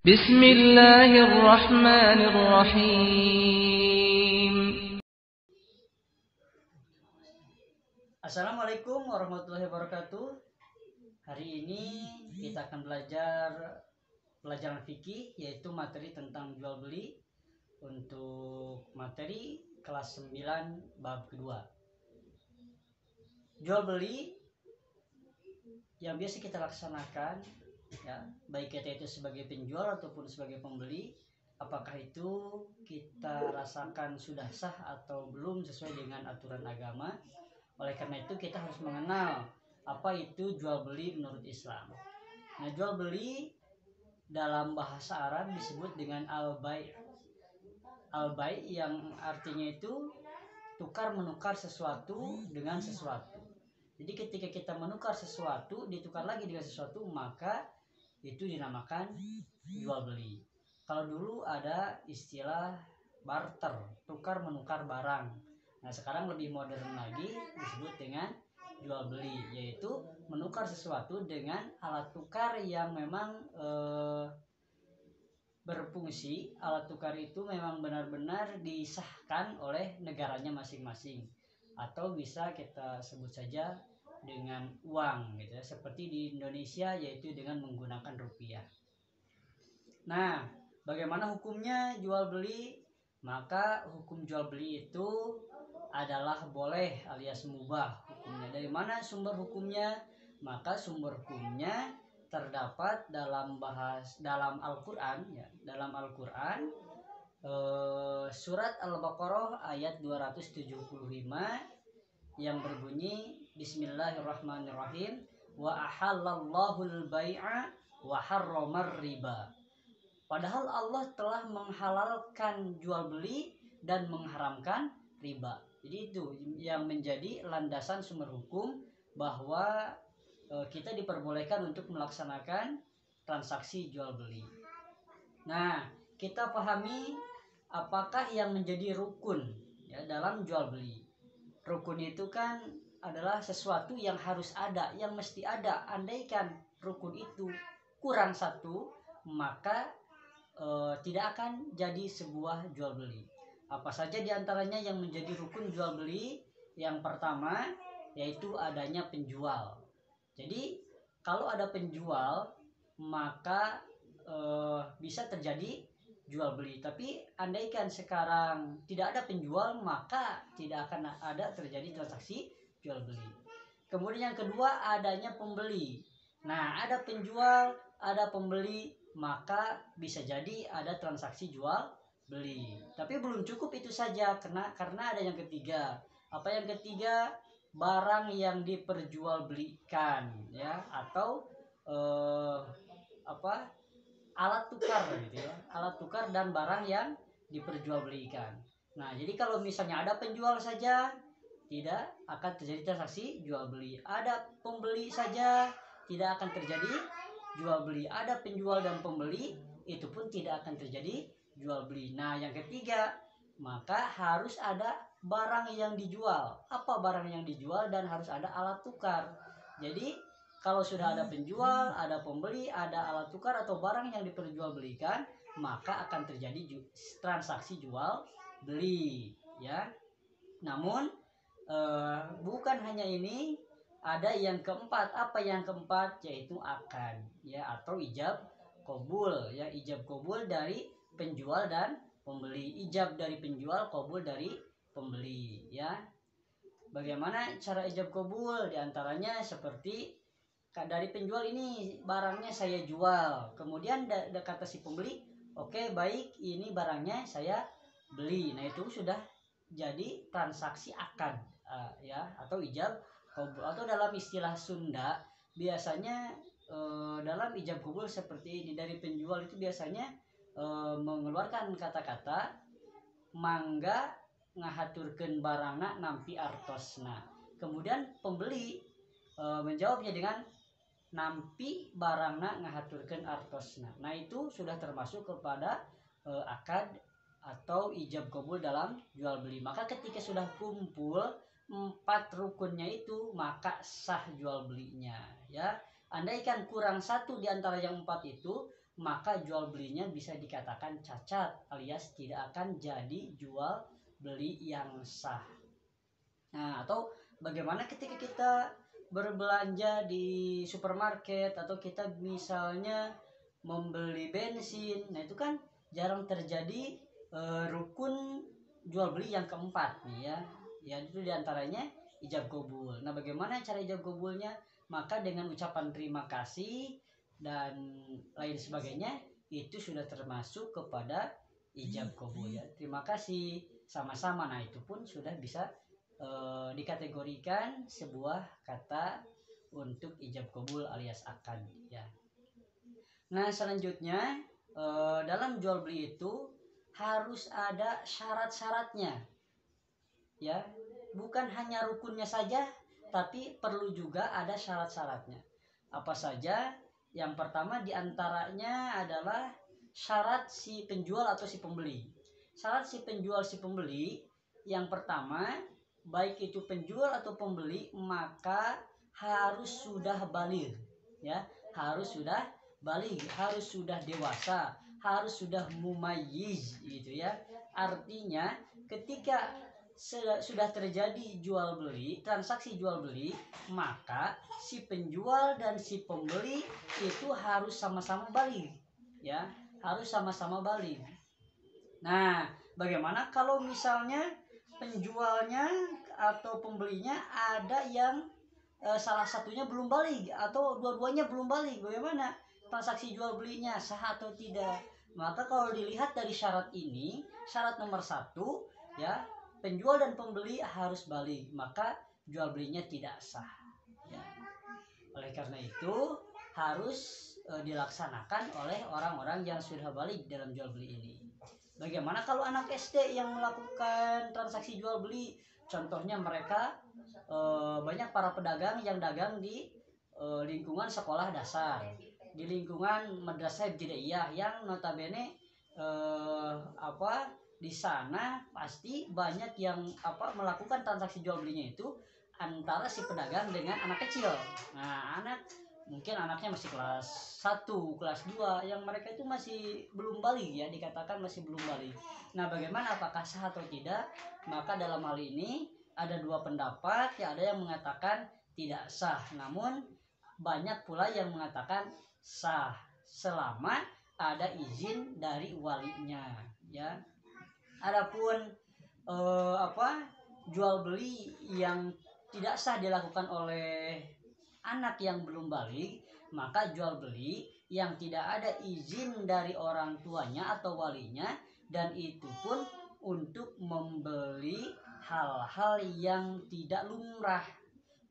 Bismillahirrahmanirrahim. Assalamualaikum warahmatullahi wabarakatuh. Hari ini kita akan belajar pelajaran fikih, yaitu materi tentang jual beli untuk materi kelas 9 bab kedua. Jual beli yang biasa kita laksanakan, ya, baik kita itu sebagai penjual ataupun sebagai pembeli, apakah itu kita rasakan sudah sah atau belum sesuai dengan aturan agama. Oleh karena itu kita harus mengenal apa itu jual beli menurut Islam. Nah, jual beli dalam bahasa Arab disebut dengan al-bai'. Al-bai' yang artinya itu tukar menukar sesuatu dengan sesuatu. Jadi ketika kita menukar sesuatu ditukar lagi dengan sesuatu, maka itu dinamakan jual beli. Kalau dulu ada istilah barter, tukar menukar barang. Nah, sekarang lebih modern lagi disebut dengan jual beli, yaitu menukar sesuatu dengan alat tukar yang memang berfungsi. Alat tukar itu memang benar-benar disahkan oleh negaranya masing-masing, atau bisa kita sebut saja dengan uang gitu ya, seperti di Indonesia yaitu dengan menggunakan rupiah. Nah, bagaimana hukumnya jual beli? Maka hukum jual beli itu adalah boleh alias mubah hukumnya. Dari mana sumber hukumnya? Maka sumber hukumnya terdapat dalam Al-Qur'an, ya. Dalam Al-Qur'an surat Al-Baqarah ayat 275 yang berbunyi Bismillahirrahmanirrahim, wa ahallallahu al-bai'a wa harramar riba. Padahal Allah telah menghalalkan jual beli dan mengharamkan riba. Jadi itu yang menjadi landasan sumber hukum bahwa kita diperbolehkan untuk melaksanakan transaksi jual beli. Nah, kita pahami apakah yang menjadi rukun, ya, dalam jual beli. Rukun itu kan adalah sesuatu yang harus ada, yang mesti ada. Andaikan rukun itu kurang satu, maka tidak akan jadi sebuah jual beli. Apa saja diantaranya yang menjadi rukun jual beli? Yang pertama yaitu adanya penjual. Jadi kalau ada penjual, maka bisa terjadi jual beli. Tapi andaikan sekarang tidak ada penjual, maka tidak akan ada terjadi transaksi jual beli. Kemudian yang kedua adanya pembeli. Nah, ada penjual, ada pembeli, maka bisa jadi ada transaksi jual beli. Tapi belum cukup itu saja, karena ada yang ketiga. Apa yang ketiga? Barang yang diperjualbelikan, ya, atau alat tukar gitu ya, alat tukar dan barang yang diperjualbelikan. Nah, jadi kalau misalnya ada penjual saja, tidak akan terjadi transaksi jual beli. Ada pembeli saja, tidak akan terjadi jual beli. Ada penjual dan pembeli, itu pun tidak akan terjadi jual beli. Nah, yang ketiga, maka harus ada barang yang dijual. Apa barang yang dijual? Dan harus ada alat tukar. Jadi kalau sudah ada penjual, ada pembeli, ada alat tukar atau barang yang diperjualbelikan, maka akan terjadi transaksi jual beli, ya. Namun bukan hanya ini, ada yang keempat. Apa yang keempat? Yaitu akad, ya, atau ijab qabul, ya. Ijab qabul dari penjual dan pembeli. Ijab dari penjual, qabul dari pembeli, ya. Bagaimana cara ijab qabul? Di antaranya seperti dari penjual, ini barangnya saya jual, kemudian kata si pembeli, oke, baik, ini barangnya saya beli. Nah, itu sudah jadi transaksi akad, ya, atau ijab qabul. Atau dalam istilah Sunda biasanya dalam ijab qabul seperti ini, dari penjual itu biasanya mengeluarkan kata-kata mangga ngahaturkeun barangna nampi artosna. Kemudian pembeli menjawabnya dengan nampi barangna ngahaturkeun artosna. Nah, itu sudah termasuk kepada akad atau ijab qabul dalam jual beli. Maka ketika sudah kumpul 4 rukunnya itu, maka sah jual belinya, ya. Andaikan kurang satu di antara yang 4 itu, maka jual belinya bisa dikatakan cacat alias tidak akan jadi jual beli yang sah. Nah, atau bagaimana ketika kita berbelanja di supermarket atau kita misalnya membeli bensin. Nah, itu kan jarang terjadi rukun jual beli yang keempat nih ya. Ya, itu diantaranya ijab kabul. Nah, bagaimana cara ijab kabulnya? Maka dengan ucapan terima kasih dan lain sebagainya itu sudah termasuk kepada ijab kabul ya. Terima kasih sama-sama. Nah, itu pun sudah bisa dikategorikan sebuah kata untuk ijab kabul alias akad ya. Nah, selanjutnya dalam jual beli itu harus ada syarat-syaratnya ya, bukan hanya rukunnya saja tapi perlu juga ada syarat-syaratnya. Apa saja? Yang pertama diantaranya adalah syarat si penjual atau si pembeli. Syarat si penjual si pembeli yang pertama, baik itu penjual atau pembeli, maka harus sudah baligh ya, harus sudah baligh, harus sudah dewasa, harus sudah mumayyiz gitu ya. Artinya ketika sudah terjadi jual beli, transaksi jual beli, maka si penjual dan si pembeli itu harus sama-sama baligh ya, harus sama-sama baligh. Nah, bagaimana kalau misalnya penjualnya atau pembelinya ada yang salah satunya belum baligh atau dua-duanya belum baligh? Bagaimana transaksi jual belinya, sah atau tidak? Maka kalau dilihat dari syarat ini, syarat nomor 1 ya, penjual dan pembeli harus baligh, maka jual belinya tidak sah ya. Oleh karena itu harus dilaksanakan oleh orang-orang yang sudah baligh dalam jual beli ini. Bagaimana kalau anak SD yang melakukan transaksi jual beli? Contohnya mereka banyak para pedagang yang dagang di lingkungan sekolah dasar, di lingkungan madrasah ibtidaiyah yang notabene di sana pasti banyak yang melakukan transaksi jual belinya itu antara si pedagang dengan anak kecil. Nah, mungkin anaknya masih kelas 1, kelas 2 yang mereka itu masih belum baligh ya, dikatakan masih belum baligh. Nah, bagaimana apakah sah atau tidak? Maka dalam hal ini ada dua pendapat ya, ada yang mengatakan tidak sah, namun banyak pula yang mengatakan sah selama ada izin dari walinya ya. Adapun jual beli yang tidak sah dilakukan oleh anak yang belum baligh, maka jual beli yang tidak ada izin dari orang tuanya atau walinya, dan itu pun untuk membeli hal-hal yang tidak lumrah.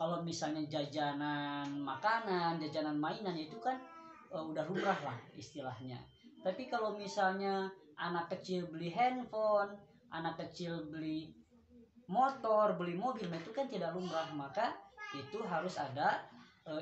Kalau misalnya jajanan makanan, jajanan mainan itu kan udah lumrah lah istilahnya. Tapi kalau misalnya anak kecil beli handphone, anak kecil beli motor, beli mobil, itu kan tidak lumrah, maka itu harus ada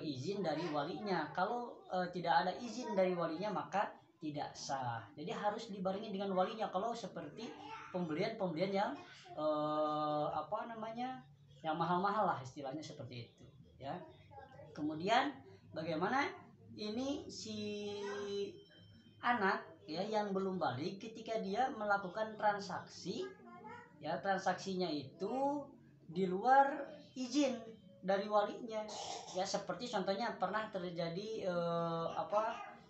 izin dari walinya. Kalau tidak ada izin dari walinya maka tidak sah. Jadi harus dibarengi dengan walinya kalau seperti pembelian yang yang mahal-mahal lah istilahnya seperti itu ya. Kemudian bagaimana ini si anak ya yang belum baligh ketika dia melakukan transaksi ya, transaksinya itu di luar izin dari walinya ya, seperti contohnya pernah terjadi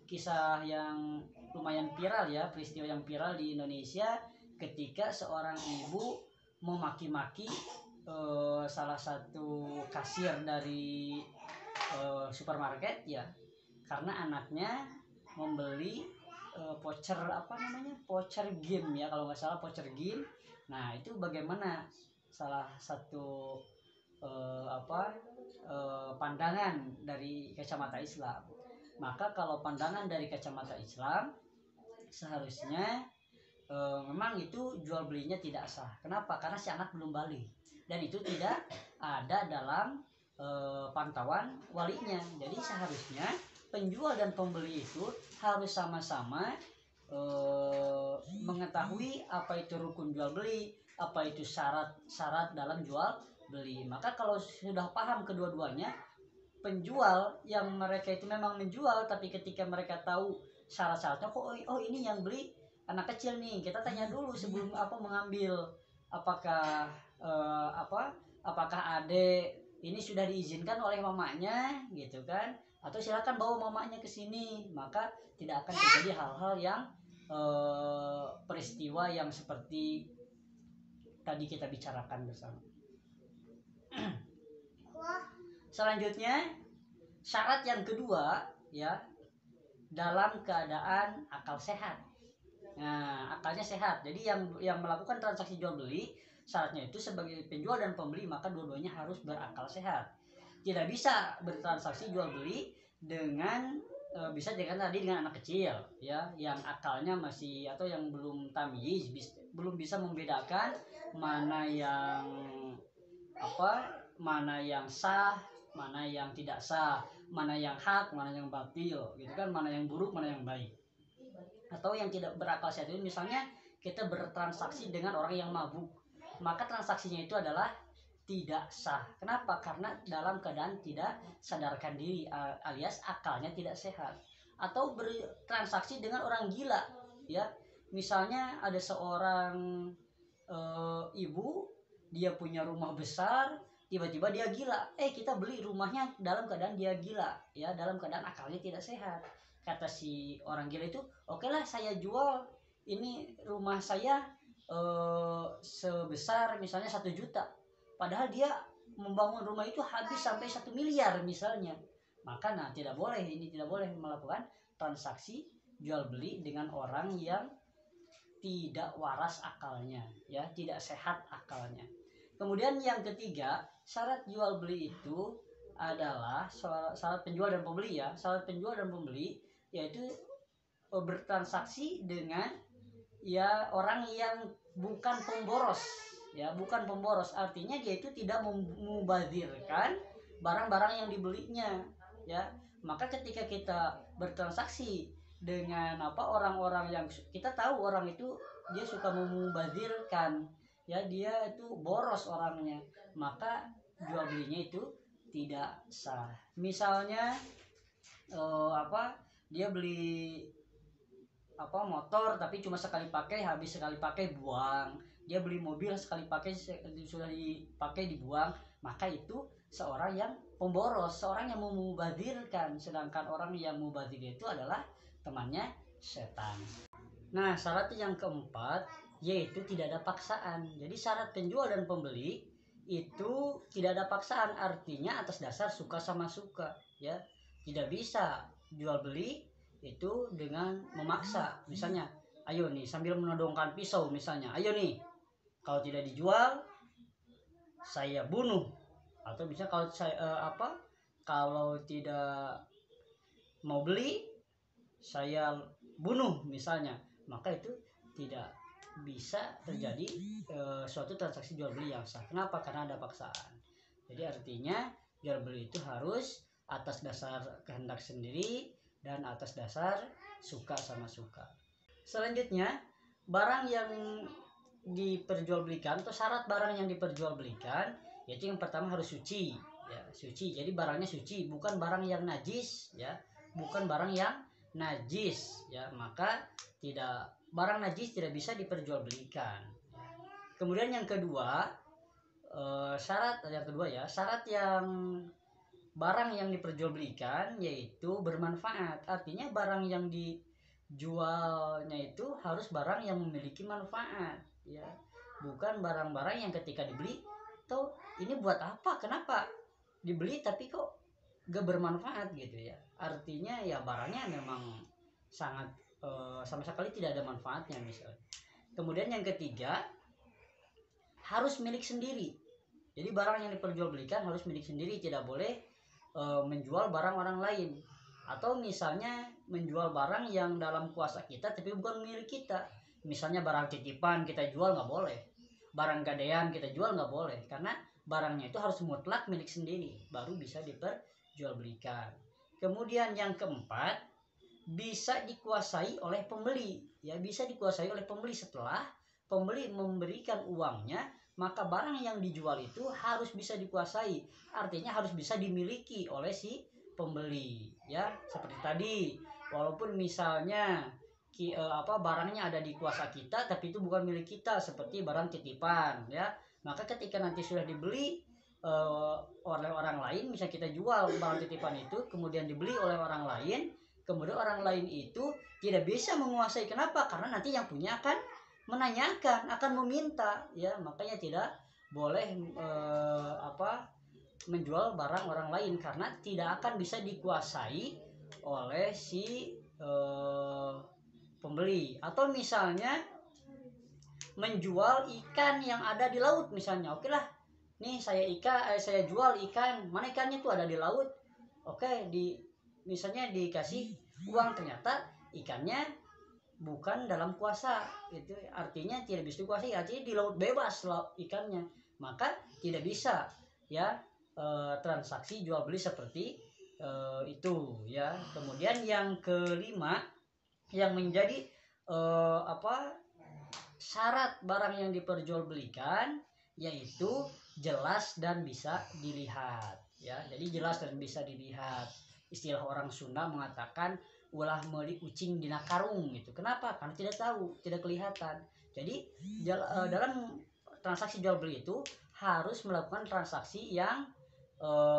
kisah yang lumayan viral ya, peristiwa yang viral di Indonesia ketika seorang ibu memaki-maki salah satu kasir dari supermarket ya, karena anaknya membeli voucher voucher game ya, kalau nggak salah voucher game. Nah, itu bagaimana salah satu pandangan dari kacamata Islam. Maka kalau pandangan dari kacamata Islam seharusnya memang itu jual belinya tidak sah. Kenapa? Karena si anak belum baligh dan itu tidak ada dalam pantauan walinya. Jadi seharusnya penjual dan pembeli itu harus sama-sama mengetahui apa itu rukun jual beli, apa itu syarat dalam jual beli. Maka kalau sudah paham kedua-duanya, penjual yang mereka itu memang menjual, tapi ketika mereka tahu syarat-syaratnya kok oh ini yang beli anak kecil nih, kita tanya dulu sebelum mengambil apakah apakah adik ini sudah diizinkan oleh mamanya gitu kan, atau silakan bawa mamanya ke sini, maka tidak akan terjadi hal-hal yang peristiwa yang seperti tadi kita bicarakan bersama. Selanjutnya syarat yang kedua ya, dalam keadaan akal sehat. Nah, akalnya sehat. Jadi yang melakukan transaksi jual beli syaratnya itu sebagai penjual dan pembeli maka dua-duanya harus berakal sehat. Tidak bisa bertransaksi jual beli dengan bisa tadi dengan anak kecil ya, yang akalnya masih atau yang belum tamyiz, belum bisa membedakan mana yang mana yang sah, mana yang tidak sah, mana yang hak, mana yang batil gitu kan, mana yang buruk, mana yang baik. Atau yang tidak berakal sehat itu misalnya kita bertransaksi dengan orang yang mabuk, maka transaksinya itu adalah tidak sah. Kenapa? Karena dalam keadaan tidak sadarkan diri alias akalnya tidak sehat. Atau bertransaksi dengan orang gila ya, misalnya ada seorang ibu, dia punya rumah besar, tiba-tiba dia gila, kita beli rumahnya dalam keadaan dia gila ya, dalam keadaan akalnya tidak sehat. Kata si orang gila itu, oke lah saya jual ini rumah saya sebesar misalnya 1 juta, padahal dia membangun rumah itu habis sampai 1 miliar misalnya. Maka tidak boleh melakukan transaksi jual beli dengan orang yang tidak waras akalnya ya, tidak sehat akalnya. Kemudian yang ketiga, syarat jual beli itu adalah syarat penjual dan pembeli ya. Syarat penjual dan pembeli yaitu bertransaksi dengan ya orang yang bukan pemboros ya, bukan pemboros. Artinya dia itu tidak membazirkan barang-barang yang dibelinya ya. Maka ketika kita bertransaksi dengan orang-orang yang kita tahu orang itu dia suka membazirkan ya, dia itu boros orangnya, maka jual belinya itu tidak sah. Misalnya dia beli motor tapi cuma sekali pakai, habis sekali pakai buang. Dia beli mobil sekali pakai, sudah dipakai dibuang, maka itu seorang yang pemboros, seorang yang memubazirkan. Sedangkan orang yang mubazir itu adalah temannya setan. Nah, syarat yang keempat yaitu tidak ada paksaan. Jadi syarat penjual dan pembeli itu tidak ada paksaan, artinya atas dasar suka sama suka ya. Tidak bisa jual beli itu dengan memaksa. Misalnya, ayo nih sambil menodongkan pisau misalnya, ayo nih kalau tidak dijual saya bunuh, atau misalnya kalau saya kalau tidak mau beli saya bunuh misalnya, maka itu tidak bisa terjadi suatu transaksi jual beli yang sah. Kenapa? Karena ada paksaan. Jadi artinya jual beli itu harus atas dasar kehendak sendiri dan atas dasar suka sama suka. Selanjutnya, barang yang diperjualbelikan atau syarat barang yang diperjualbelikan yaitu yang pertama harus suci ya, suci. Jadi barangnya suci, bukan barang yang najis ya, bukan barang yang najis ya, maka barang najis tidak bisa diperjualbelikan. Kemudian yang kedua, syarat yang barang yang diperjualbelikan yaitu bermanfaat. Artinya barang yang dijualnya itu harus barang yang memiliki manfaat ya, bukan barang-barang yang ketika dibeli tuh ini buat apa, kenapa dibeli tapi kok gak bermanfaat gitu ya. Artinya ya barangnya memang sangat sama sekali tidak ada manfaatnya misalnya. Kemudian yang ketiga, harus milik sendiri. Jadi barang yang diperjualbelikan harus milik sendiri, tidak boleh menjual barang orang lain. Atau misalnya menjual barang yang dalam kuasa kita tapi bukan milik kita. Misalnya barang titipan kita jual nggak boleh, barang gadean kita jual nggak boleh, karena barangnya itu harus mutlak milik sendiri baru bisa diperjualbelikan. Kemudian yang keempat, bisa dikuasai oleh pembeli ya, bisa dikuasai oleh pembeli. Setelah pembeli memberikan uangnya, maka barang yang dijual itu harus bisa dikuasai, artinya harus bisa dimiliki oleh si pembeli ya. Seperti tadi walaupun misalnya barangnya ada di kuasa kita tapi itu bukan milik kita, seperti barang titipan ya. Maka ketika nanti sudah dibeli oleh orang lain, misalnya kita jual barang titipan itu kemudian dibeli oleh orang lain, kemudian orang lain itu tidak bisa menguasai. Kenapa? Karena nanti yang punya akan menanyakan, akan meminta ya. Makanya tidak boleh menjual barang orang lain, karena tidak akan bisa dikuasai oleh si pembeli. Atau misalnya menjual ikan yang ada di laut misalnya, oke lah, nih saya jual ikan, mana ikannya tuh ada di laut, oke, misalnya dikasih uang, ternyata ikannya bukan dalam kuasa, itu artinya tidak bisa dikuasai, artinya di laut bebas ikannya, maka tidak bisa ya transaksi jual beli seperti itu ya. Kemudian yang kelima yang menjadi syarat barang yang diperjualbelikan, yaitu jelas dan bisa dilihat ya. Jadi jelas dan bisa dilihat, istilah orang Sunda mengatakan ulah meuli ucing dina karung gitu. Kenapa? Karena tidak tahu, tidak kelihatan. Jadi dalam transaksi jual beli itu harus melakukan transaksi yang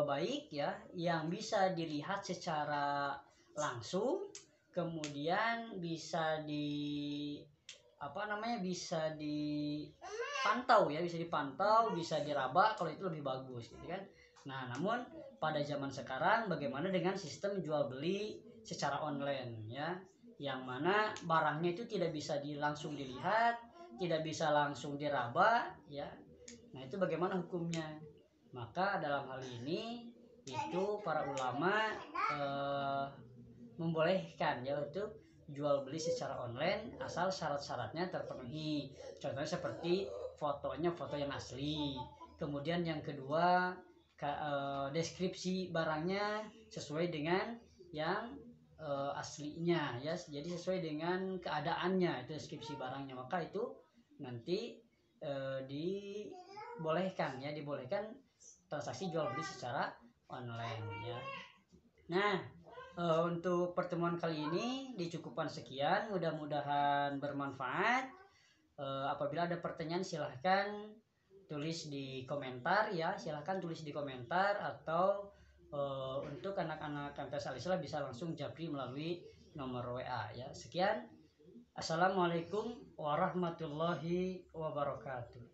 baik ya, yang bisa dilihat secara langsung, kemudian bisa bisa dipantau ya, bisa diraba kalau itu lebih bagus gitu kan. Nah, namun pada zaman sekarang bagaimana dengan sistem jual beli secara online ya, yang mana barangnya itu tidak bisa langsung dilihat, tidak bisa langsung diraba ya. Nah, itu bagaimana hukumnya? Maka dalam hal ini itu para ulama membolehkan ya untuk jual beli secara online asal syarat-syaratnya terpenuhi. Contohnya seperti foto yang asli. Kemudian yang kedua deskripsi barangnya sesuai dengan yang aslinya ya. Jadi sesuai dengan keadaannya itu deskripsi barangnya. Maka itu nanti dibolehkan transaksi jual beli secara online ya. Nah, untuk pertemuan kali ini dicukupkan sekian, mudah-mudahan bermanfaat. Apabila ada pertanyaan silahkan tulis di komentar ya, atau untuk anak-anak MTS Al-Islah bisa langsung japri melalui nomor WA ya. Sekian, assalamualaikum warahmatullahi wabarakatuh.